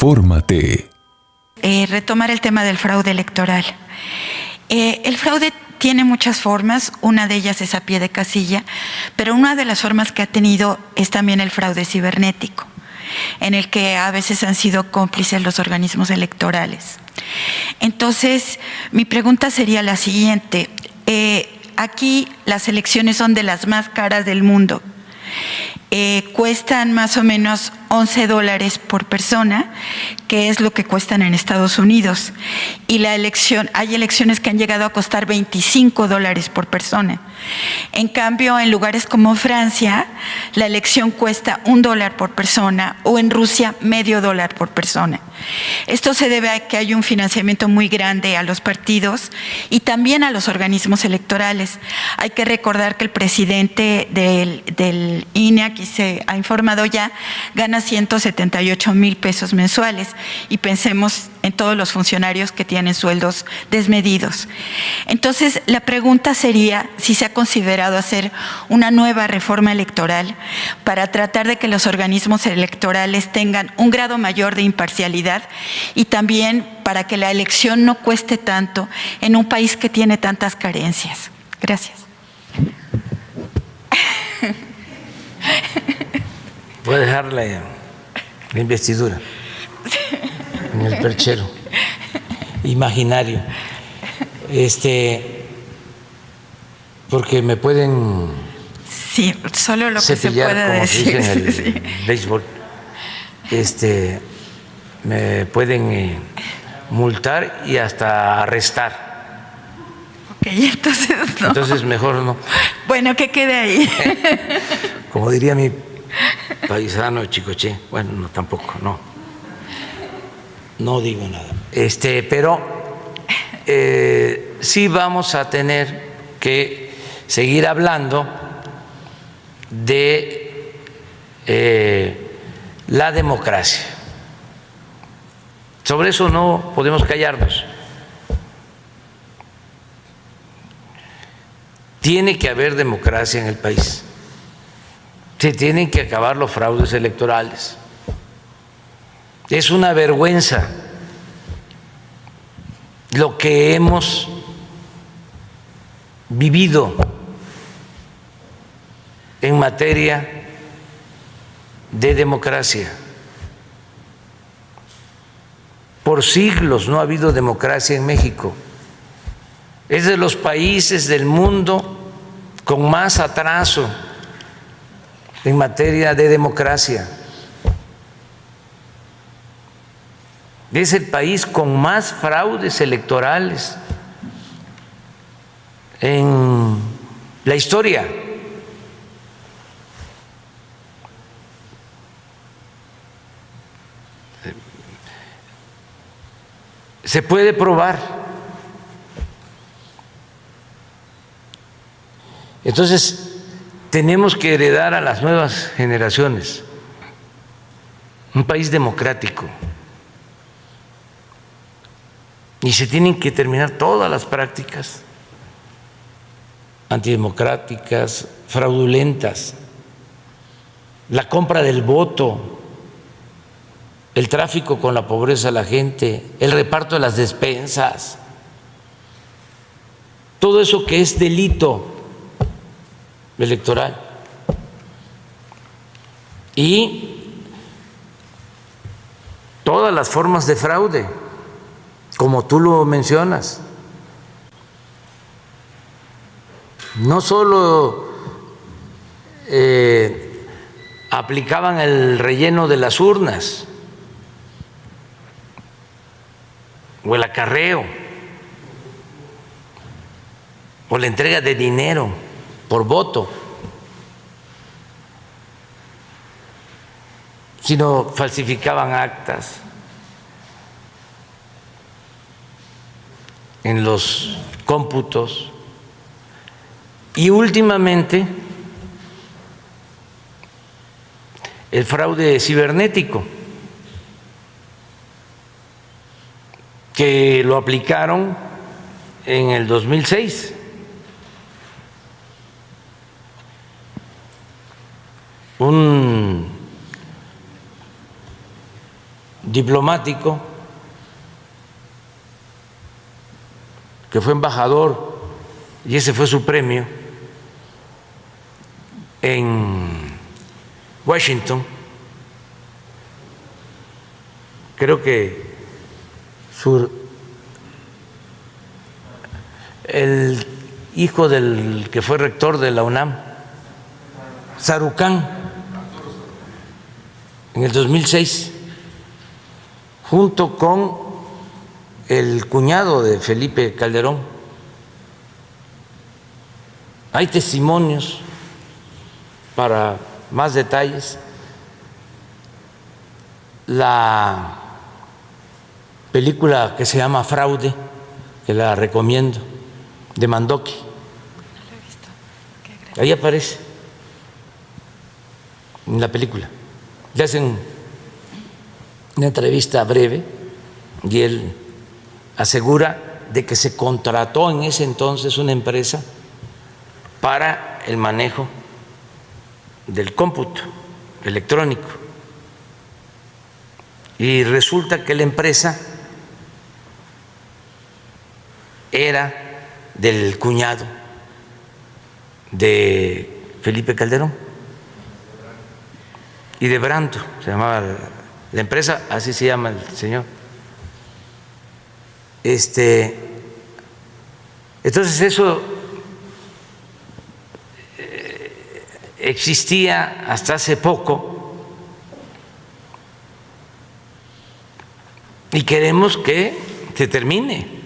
Infórmate. Retomar el tema del fraude electoral. El fraude tiene muchas formas, una de ellas es a pie de casilla, pero una de las formas que ha tenido es también el fraude cibernético, en el que a veces han sido cómplices los organismos electorales. Entonces, mi pregunta sería la siguiente. Aquí las elecciones son de las más caras del mundo. Cuestan más o menos $11 por persona, que es lo que cuestan en Estados Unidos. Y hay elecciones que han llegado a costar $25 por persona. En cambio, en lugares como Francia, la elección cuesta $1 por persona, o en Rusia, $0.50 por persona. Esto se debe a que hay un financiamiento muy grande a los partidos y también a los organismos electorales. Hay que recordar que el presidente del INE, aquí se ha informado ya, gana 178,000 pesos mensuales, y pensemos en todos los funcionarios que tienen sueldos desmedidos. Entonces, la pregunta sería si se ha considerado hacer una nueva reforma electoral para tratar de que los organismos electorales tengan un grado mayor de imparcialidad, y también para que la elección no cueste tanto en un país que tiene tantas carencias. Gracias. Voy a dejar la investidura en el perchero imaginario, porque me pueden, sí, solo lo que se puede como decir, se dice en el sí. béisbol, me pueden multar y hasta arrestar. Ok, entonces no. Entonces mejor no. Bueno, que quede ahí. Como diría mi paisano Chicoche, bueno, no, tampoco, no digo nada. Pero sí vamos a tener que seguir hablando de la democracia. Sobre eso no podemos callarnos. Tiene que haber democracia en el país. Se tienen que acabar los fraudes electorales. Es una vergüenza lo que hemos vivido en materia de democracia. Por siglos no ha habido democracia en México. Es de los países del mundo con más atraso en materia de democracia. Es el país con más fraudes electorales en la historia. Se puede probar. Entonces, tenemos que heredar a las nuevas generaciones un país democrático, y se tienen que terminar todas las prácticas antidemocráticas, fraudulentas, la compra del voto, el tráfico con la pobreza de la gente, el reparto de las despensas, todo eso que es delito electoral. Y todas las formas de fraude, como tú lo mencionas. No solo aplicaban el relleno de las urnas o el acarreo o la entrega de dinero por voto, sino falsificaban actas en los cómputos. Y últimamente el fraude cibernético, que lo aplicaron en el 2006. Un diplomático que fue embajador, y ese fue su premio, en Washington. Creo que el hijo del que fue rector de la UNAM, Sarucán, en el 2006, junto con el cuñado de Felipe Calderón. Hay testimonios para más detalles. La película que se llama Fraude, que la recomiendo, de Mandoki, ahí aparece en la película. Le hacen una entrevista breve y él asegura de que se contrató en ese entonces una empresa para el manejo del cómputo electrónico, y resulta que la empresa era del cuñado de Felipe Calderón y de Brando, se llamaba la empresa, así se llama el señor. Entonces eso existía hasta hace poco y queremos que se termine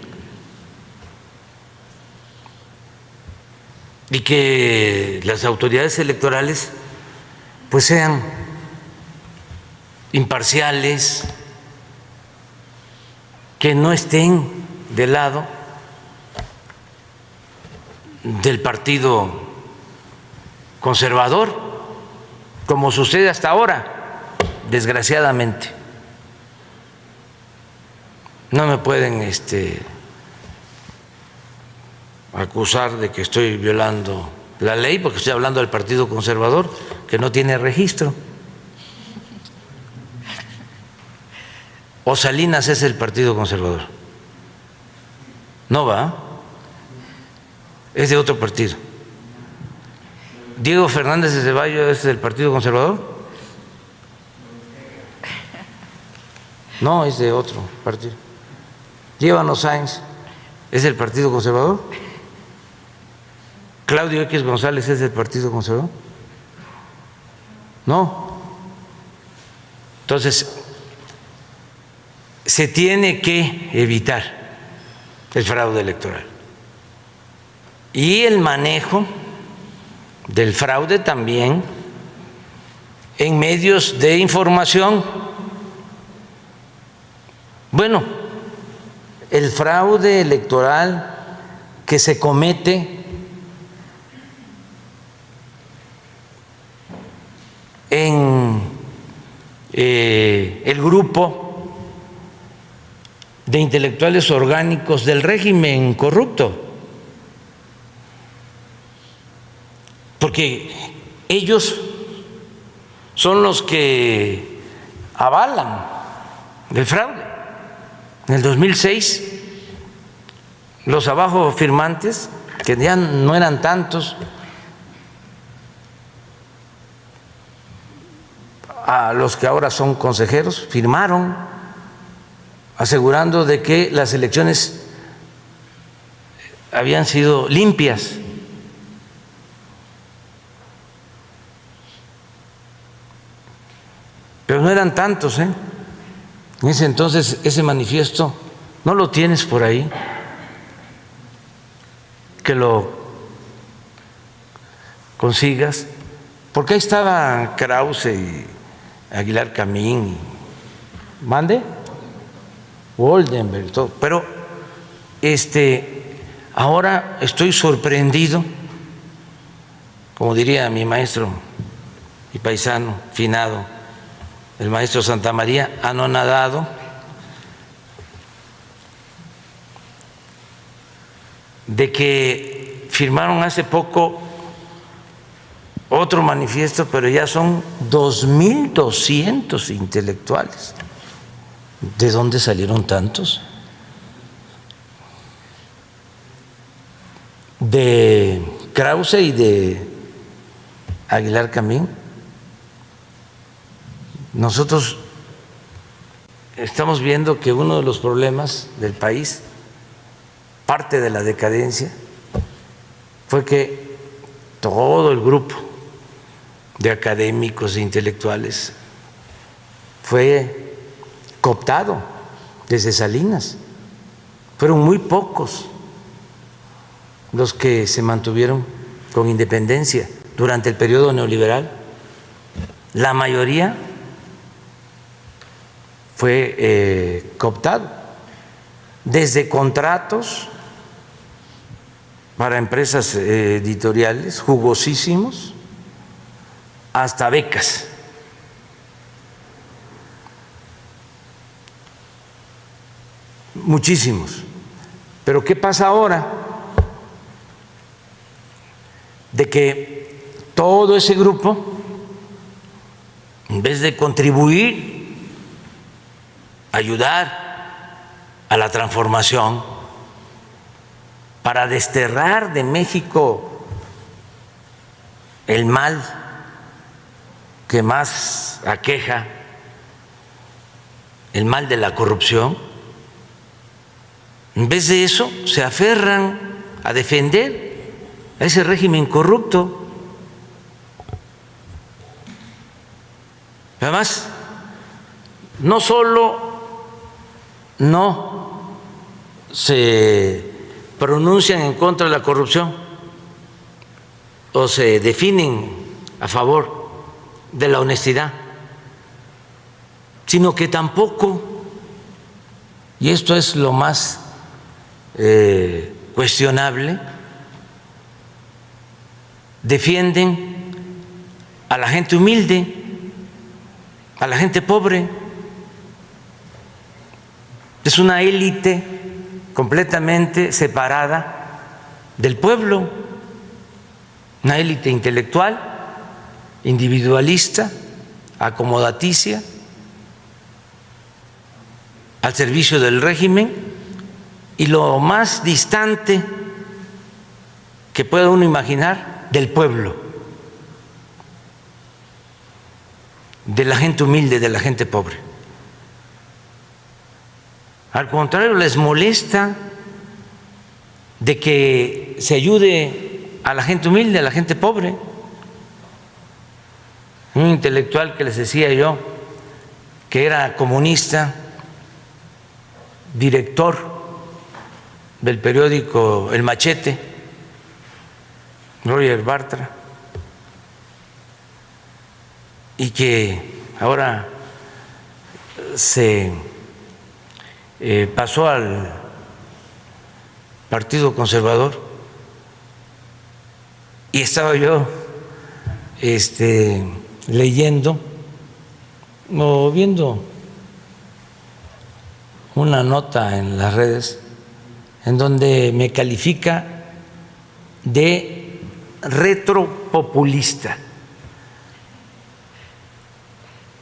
y que las autoridades electorales pues sean imparciales, que no estén del lado del partido conservador, como sucede hasta ahora, desgraciadamente. No me pueden acusar de que estoy violando la ley, porque estoy hablando del Partido Conservador, que no tiene registro. ¿O Salinas es el Partido Conservador? No va, es de otro partido. ¿Diego Fernández de Ceballos es del Partido Conservador? No, es de otro partido. Líbano Sáenz es del Partido Conservador. Claudio X González es del Partido Conservador. No. Entonces, se tiene que evitar el fraude electoral. Y el manejo del fraude también en medios de información. Bueno, el fraude electoral que se comete en el grupo de intelectuales orgánicos del régimen corrupto, porque ellos son los que avalan el fraude. En el 2006, los abajo firmantes, que ya no eran tantos, a los que ahora son consejeros, firmaron asegurando de que las elecciones habían sido limpias. Pero no eran tantos, ¿eh? En ese entonces ese manifiesto, ¿no lo tienes por ahí? Que lo consigas, porque ahí estaba Krause y Aguilar Camín, ¿mande? Woldenberg, todo. Pero ahora estoy sorprendido, como diría mi maestro y paisano finado, el maestro Santamaría, anonadado de que firmaron hace poco otro manifiesto, pero ya son 2.200 intelectuales ¿De dónde salieron tantos? De Krause y de Aguilar Camín. Nosotros estamos viendo que uno de los problemas del país, parte de la decadencia, fue que todo el grupo de académicos e intelectuales fue cooptado desde Salinas. Fueron muy pocos los que se mantuvieron con independencia durante el periodo neoliberal. La mayoría fue cooptado, desde contratos para empresas editoriales jugosísimos hasta becas. Muchísimos. Pero ¿qué pasa ahora? De que todo ese grupo, en vez de contribuir, ayudar a la transformación, para desterrar de México el mal que más aqueja, el mal de la corrupción, en vez de eso se aferran a defender a ese régimen corrupto. Además, no solo no se pronuncian en contra de la corrupción o se definen a favor de la honestidad, sino que tampoco, y esto es lo más cuestionable, defienden a la gente humilde, a la gente pobre. Es una élite completamente separada del pueblo, una élite intelectual, individualista, acomodaticia, al servicio del régimen, y lo más distante que pueda uno imaginar del pueblo, de la gente humilde, de la gente pobre. Al contrario, les molesta de que se ayude a la gente humilde, a la gente pobre. Un intelectual que les decía yo que era comunista, director del periódico El Machete, Roger Bartra, y que ahora se pasó al Partido Conservador, y estaba yo leyendo o viendo una nota en las redes en donde me califica de retropopulista.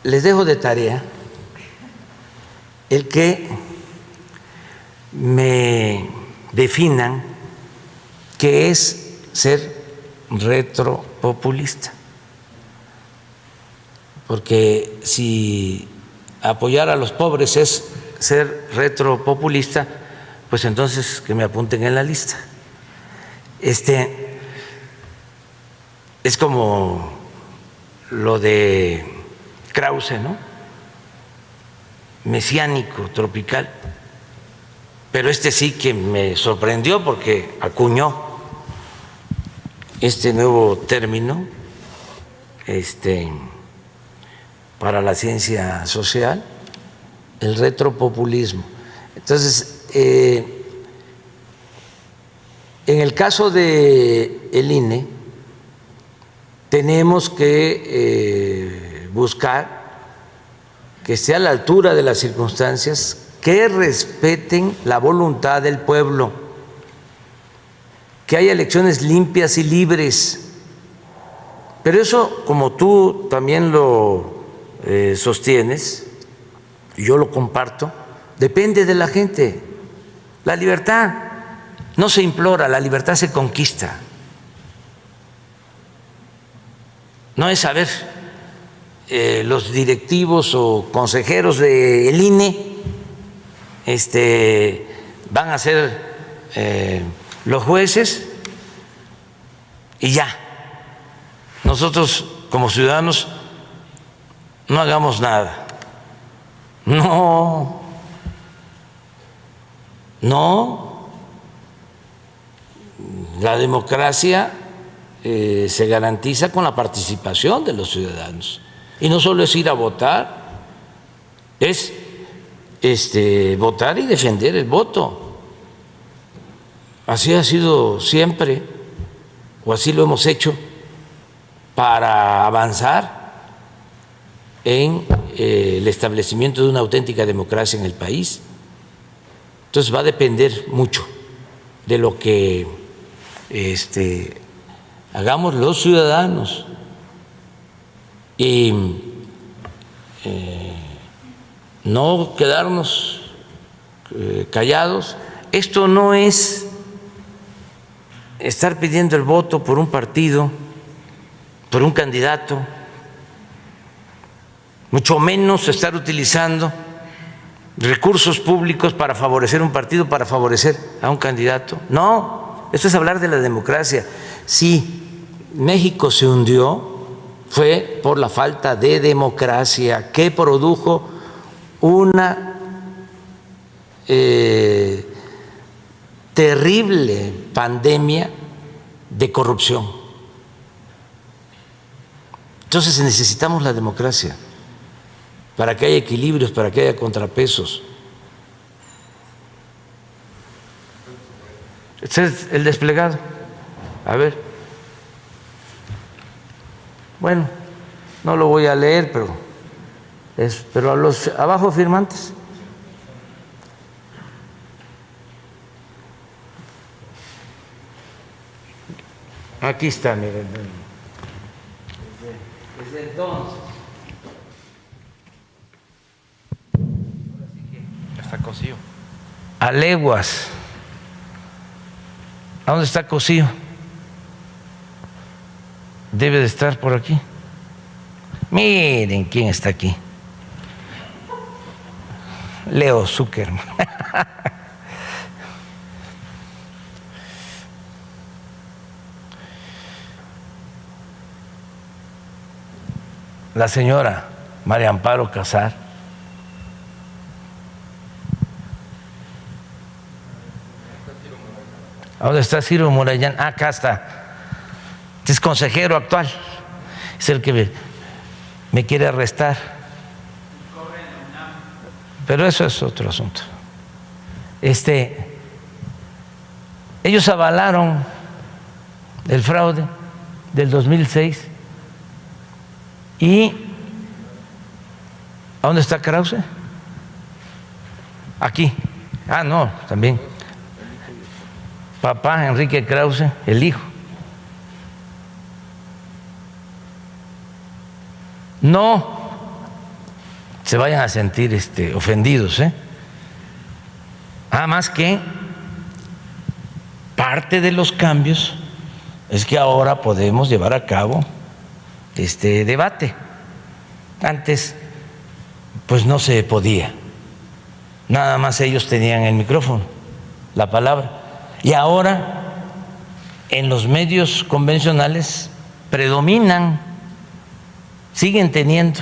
Les dejo de tarea el que me definan qué es ser retropopulista, porque si apoyar a los pobres es ser retropopulista, pues entonces que me apunten en la lista. Es como lo de Krause, ¿no? Mesiánico, tropical. Pero sí que me sorprendió porque acuñó este nuevo término para la ciencia social, el retropopulismo. Entonces, en el caso de el INE, tenemos que buscar que esté a la altura de las circunstancias, que respeten la voluntad del pueblo, que haya elecciones limpias y libres. Pero eso, como tú también lo sostienes, yo lo comparto, depende de la gente. La libertad no se implora, la libertad se conquista. No es saber los directivos o consejeros del INE van a ser los jueces y ya. Nosotros como ciudadanos no hagamos nada. No, la democracia se garantiza con la participación de los ciudadanos. Y no solo es ir a votar, es votar y defender el voto. Así ha sido siempre, o así lo hemos hecho, para avanzar en el establecimiento de una auténtica democracia en el país. Entonces va a depender mucho de lo que hagamos los ciudadanos y no quedarnos callados. Esto no es estar pidiendo el voto por un partido, por un candidato, mucho menos estar utilizando recursos públicos para favorecer un partido, para favorecer a un candidato. No, esto es hablar de la democracia. Si México se hundió fue por la falta de democracia que produjo una terrible pandemia de corrupción. Entonces necesitamos la democracia para que haya equilibrios, para que haya contrapesos. Este es el desplegado. A ver. Bueno, no lo voy a leer, pero a los abajo firmantes. Aquí está, miren. Desde entonces. Está cocido. A leguas. ¿A dónde está Cosío? Debe de estar por aquí. Miren quién está aquí. Leo Zuckerman. La señora María Amparo Casar. ¿A dónde está Ciro Murayán? Ah, acá está. Es consejero actual. Es el que me quiere arrestar. Pero eso es otro asunto. Ellos avalaron el fraude del 2006. ¿Y a dónde está Krause? Aquí. Ah, no, también. Papá Enrique Krause, el hijo. No se vayan a sentir ofendidos, Nada más que parte de los cambios es que ahora podemos llevar a cabo este debate. Antes, pues no se podía. Nada más ellos tenían el micrófono, la palabra. Y ahora, en los medios convencionales predominan, siguen teniendo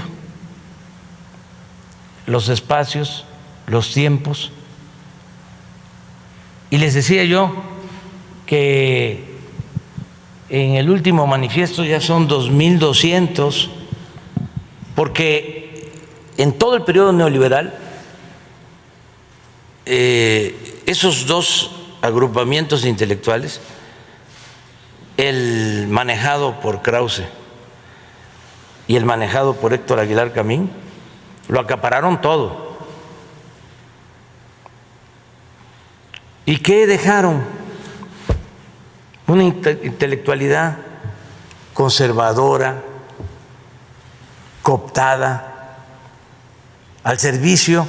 los espacios, los tiempos. Y les decía yo que en el último manifiesto ya son 2.200, porque en todo el periodo neoliberal esos dos agrupamientos de intelectuales, el manejado por Krause y el manejado por Héctor Aguilar Camín, lo acapararon todo. ¿Y qué dejaron? Una intelectualidad conservadora, cooptada, al servicio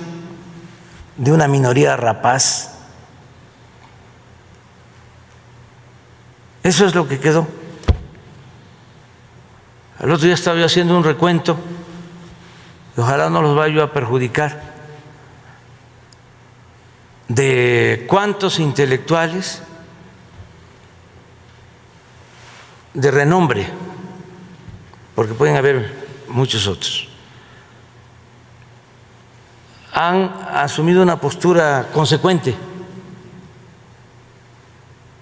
de una minoría rapaz. Eso es lo que quedó. El otro día estaba yo haciendo un recuento, y ojalá no los vaya a perjudicar, de cuántos intelectuales de renombre, porque pueden haber muchos otros, han asumido una postura consecuente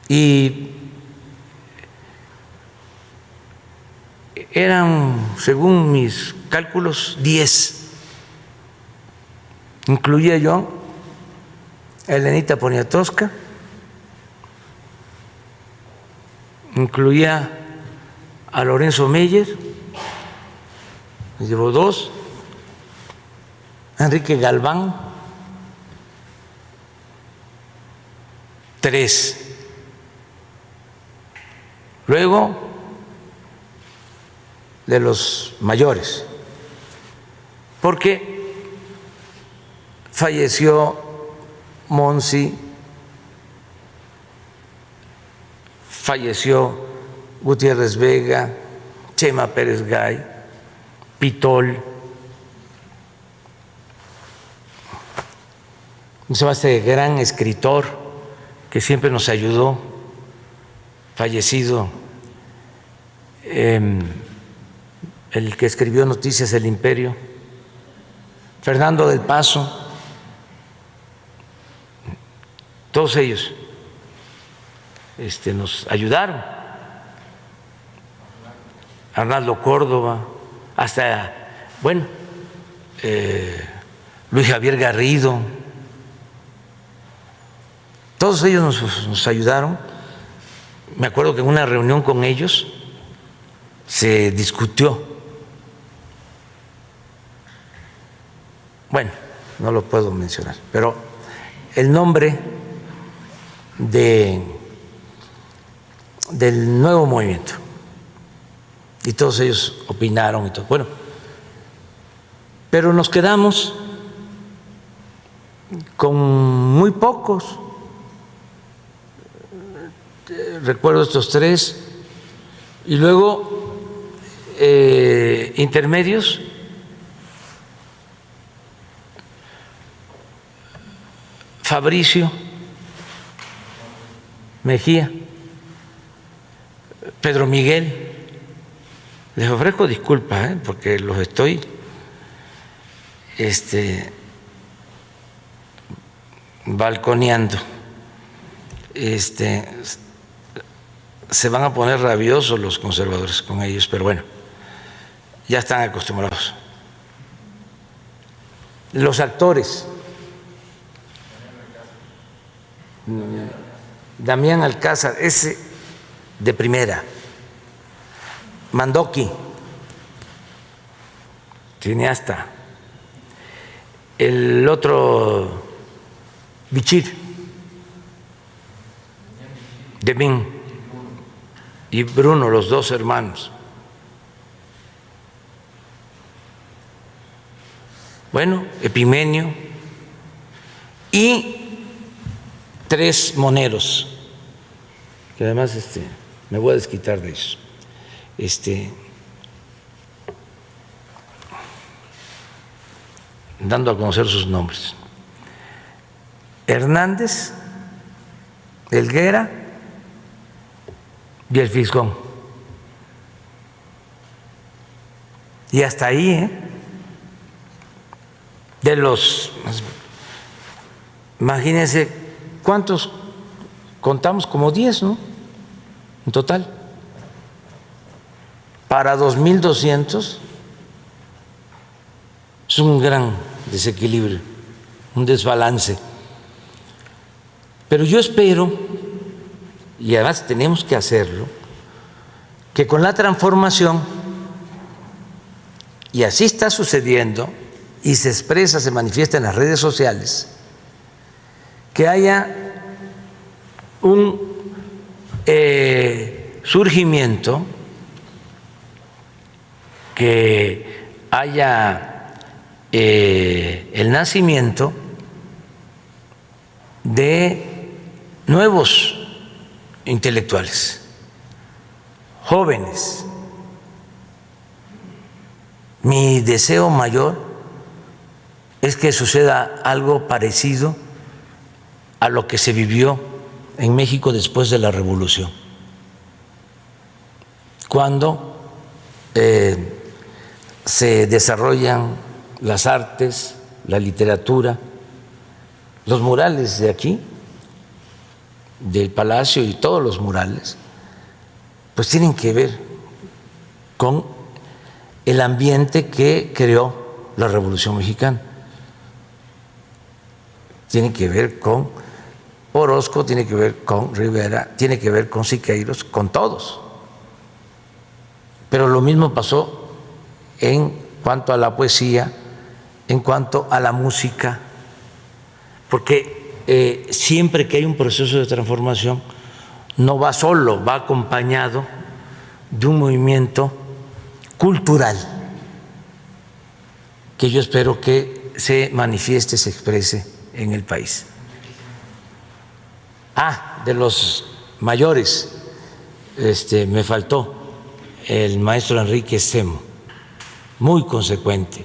y eran, según mis cálculos, 10. Incluía yo a Elenita Poniatowska, incluía a Lorenzo Meyer, me llevó 2, a Enrique Galván, 3. Luego, de los mayores, porque falleció Monsi, falleció Gutiérrez Vega, Chema Pérez Gay, Pitol, este gran escritor que siempre nos ayudó, fallecido, el que escribió Noticias del Imperio, Fernando del Paso, todos ellos nos ayudaron, Arnaldo Córdoba, hasta, bueno, Luis Javier Garrido, todos ellos nos ayudaron. Me acuerdo que en una reunión con ellos se discutió, bueno, no lo puedo mencionar, pero el nombre del nuevo movimiento, y todos ellos opinaron y todo. Bueno, pero nos quedamos con muy pocos. Recuerdo estos 3, y luego intermedios, Fabricio Mejía, Pedro Miguel. Les ofrezco disculpas, porque los estoy balconeando. Se van a poner rabiosos los conservadores con ellos, pero bueno, ya están acostumbrados. Los actores, Damián Alcázar, ese de primera, Mandoki, cineasta, el otro Bichir, Demín y Bruno, los 2 hermanos. Bueno, Epimenio y 3 moneros, que además me voy a desquitar de ellos. Dando a conocer sus nombres: Hernández, Helguera y el Fisgón. Y hasta ahí, de los, imagínense cuántos contamos, como 10, ¿no? En total. Para 2.200 es un gran desequilibrio, un desbalance. Pero yo espero, y además tenemos que hacerlo, que con la transformación, y así está sucediendo, y se expresa, se manifiesta en las redes sociales, que haya un surgimiento, que haya el nacimiento de nuevos intelectuales, jóvenes. Mi deseo mayor es que suceda algo parecido a lo que se vivió en México después de la Revolución, cuando se desarrollan las artes, la literatura, los murales de aquí, del Palacio, y todos los murales, pues tienen que ver con el ambiente que creó la Revolución Mexicana. Tiene que ver con Orozco, tiene que ver con Rivera, tiene que ver con Siqueiros, con todos. Pero lo mismo pasó en cuanto a la poesía, en cuanto a la música, porque siempre que hay un proceso de transformación no va solo, va acompañado de un movimiento cultural que yo espero que se manifieste, se exprese en el país. De los mayores, me faltó el maestro Enrique Semo, muy consecuente.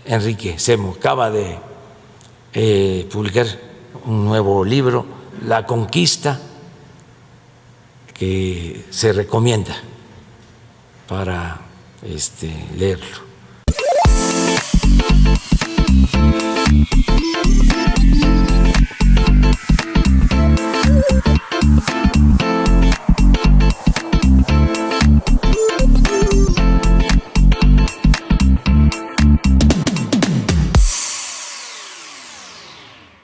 Enrique Semo acaba de publicar un nuevo libro, La Conquista, que se recomienda para leerlo.